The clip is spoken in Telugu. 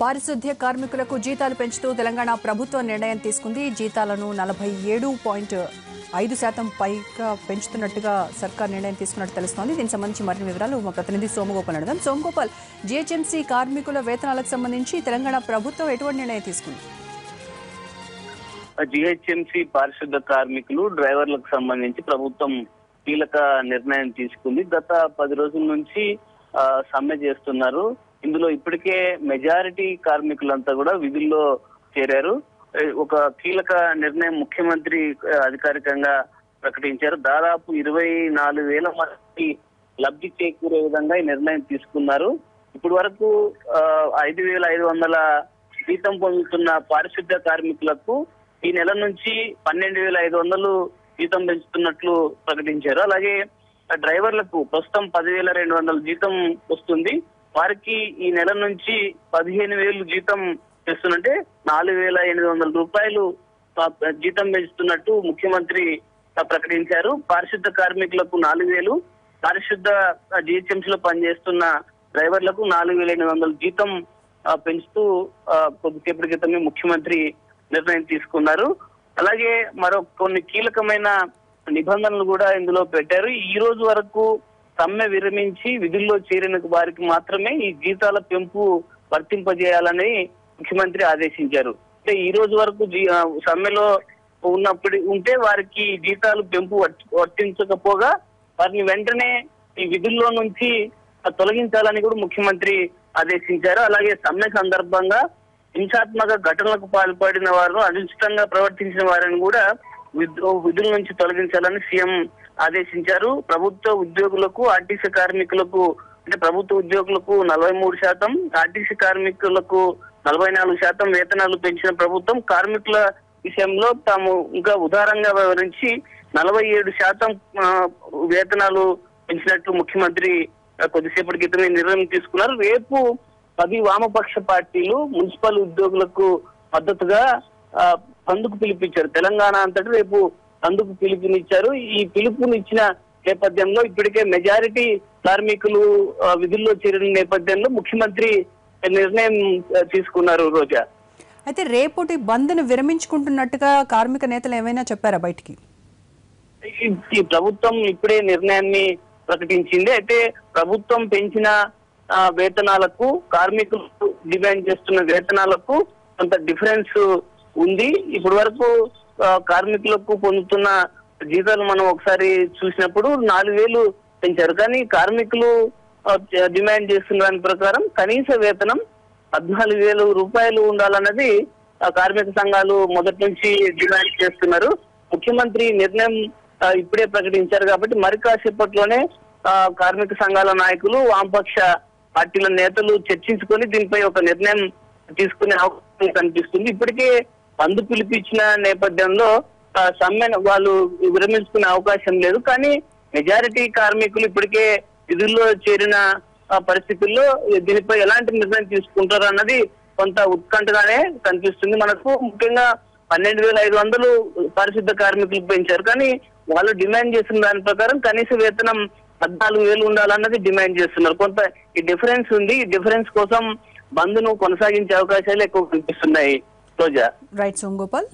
పారిశుద్ధ్య కార్మికులకు జీతాలు పెంచుతూ తెలంగాణ ప్రభుత్వం నిర్ణయం తీసుకుంది. జీతాలను 47.5% పైగా పెంచుతున్నట్టుగా సర్కార్ నిర్ణయం తీసుకున్నట్టు తెలుస్తోంది. దీనికి సంబంధించి మరిన్ని వివరాలు మా ప్రతినిధి సోమగోపాల్ అడదాం. సోమగోపాల్, జీహెచ్ఎంసీ కార్మికుల వేతనాలకు సంబంధించి తెలంగాణ ప్రభుత్వం ఎటువంటి నిర్ణయం తీసుకుంది? జీహెచ్ఎంసీ పారిశుద్ధ్య కార్మికులు డ్రైవర్లకు సంబంధించి ప్రభుత్వం కీలక నిర్ణయం తీసుకుంది. గత 10 రోజుల నుంచి సమ్మె చేస్తున్నారు. ఇందులో ఇప్పటికే మెజారిటీ కార్మికులంతా కూడా విధుల్లో చేరారు. ఒక కీలక నిర్ణయం ముఖ్యమంత్రి అధికారికంగా ప్రకటించారు. దాదాపు 24,000 మంది లబ్ధి చేకూరే విధంగా ఈ నిర్ణయం తీసుకున్నారు. ఇప్పటి వరకు 5,500 జీతం పొందుతున్న పారిశుద్ధ్య కార్మికులకు ఈ నెల నుంచి 12,500 జీతం పెంచుతున్నట్లు ప్రకటించారు. అలాగే డ్రైవర్లకు ప్రస్తుతం 10,200 జీతం వస్తుంది. వారికి ఈ నెల నుంచి 15,000 జీతం చేస్తున్నట్టే 4,800 రూపాయలు జీతం పెంచుతున్నట్టు ముఖ్యమంత్రి ప్రకటించారు. పారిశుద్ధ కార్మికులకు 4,000, పారిశుద్ధ జీహెచ్ఎంసీలో పనిచేస్తున్న డ్రైవర్లకు 4,800 జీతం పెంచుతూ కొద్దిసేపటి క్రితమే ముఖ్యమంత్రి నిర్ణయం తీసుకున్నారు. అలాగే మరో కొన్ని కీలకమైన నిబంధనలు కూడా ఇందులో పెట్టారు. ఈ రోజు వరకు సమ్మె విరమించి విధుల్లో చేరిన వారికి మాత్రమే ఈ జీతాల పెంపు వర్తింపజేయాలని ముఖ్యమంత్రి ఆదేశించారు. అంటే ఈ రోజు వరకు సమ్మెలో ఉంటే వారికి జీతాలు పెంపు వర్తించకపోగా వారిని వెంటనే ఈ విధుల్లో నుంచి తొలగించాలని కూడా ముఖ్యమంత్రి ఆదేశించారు. అలాగే సమ్మె సందర్భంగా హింసాత్మక ఘటనలకు పాల్పడిన వారు, అనుచితంగా ప్రవర్తించిన వారిని కూడా విధుల నుంచి తొలగించాలని సీఎం ఆదేశించారు. ప్రభుత్వ ఉద్యోగులకు, ఆర్టీసీ కార్మికులకు, అంటే ప్రభుత్వ ఉద్యోగులకు 43%, ఆర్టీసీ కార్మికులకు 44% వేతనాలు పెంచిన ప్రభుత్వం కార్మికుల విషయంలో తాము ఇంకా ఉదారంగా వివరించి 47% వేతనాలు పెంచినట్లు ముఖ్యమంత్రి కొద్దిసేపటి క్రితమే నిర్ణయం తీసుకున్నారు. రేపు 10 వామపక్ష పార్టీలు మున్సిపల్ ఉద్యోగులకు మద్దతుగా బంద్కు పిలుపునిచ్చారు. తెలంగాణ అంతటా రేపు బంద్కు పిలుపునిచ్చారు. ఈ పిలుపునిచ్చిన నేపథ్యంలో ఇప్పటికే మెజారిటీ కార్మికులు విధుల్లో చేరిన నేపథ్యంలో ముఖ్యమంత్రి నిర్ణయం తీసుకున్నారు. రోజా, అయితే రేపటి బంద్ను విరమించుకుంటున్నట్టుగా కార్మిక నేతలు ఏమైనా చెప్పారా బయటికి? ఈ ప్రభుత్వం ఇప్పుడే నిర్ణయాన్ని ప్రకటించింది. అయితే ప్రభుత్వం పెంచిన వేతనాలకు, కార్మికులు డిమాండ్ చేస్తున్న వేతనాలకు కొంత డిఫరెన్స్ ఉంది. ఇప్పటి వరకు కార్మికులకు పొందుతున్న జీతాలు మనం ఒకసారి చూసినప్పుడు 4,000 పెంచారు. కానీ కార్మికులు డిమాండ్ చేస్తున్న దాని ప్రకారం కనీస వేతనం 14,000 రూపాయలు ఉండాలన్నది కార్మిక సంఘాలు మొదటి నుంచి డిమాండ్ చేస్తున్నారు. ముఖ్యమంత్రి నిర్ణయం ఇప్పుడే ప్రకటించారు కాబట్టి మరి కాసేపట్లోనే కార్మిక సంఘాల నాయకులు, వామపక్ష పార్టీల నేతలు చర్చించుకొని దీనిపై ఒక నిర్ణయం తీసుకునే అవకాశం కనిపిస్తుంది. ఇప్పటికే బంద్ పిలిపించిన నేపథ్యంలో సమ్మెను వాళ్ళు విరమించుకునే అవకాశం లేదు. కానీ మెజారిటీ కార్మికులు ఇప్పటికే విధుల్లో చేరిన పరిస్థితుల్లో దీనిపై ఎలాంటి నిర్ణయం తీసుకుంటారు అన్నది కొంత ఉత్కంఠగానే కనిపిస్తుంది మనకు. ముఖ్యంగా 12,500 పారిశుద్ధ కార్మికులు పెంచారు. కానీ వాళ్ళు డిమాండ్ చేసిన దాని ప్రకారం కనీస వేతనం 14,000 ఉండాలన్నది డిమాండ్ చేస్తున్నారు. కొంత ఈ డిఫరెన్స్ ఉంది. ఈ డిఫరెన్స్ కోసం బంద్ ను కొనసాగించే అవకాశాలు ఎక్కువ కనిపిస్తున్నాయి. రోజా, రైట్ సోమగోపాల్.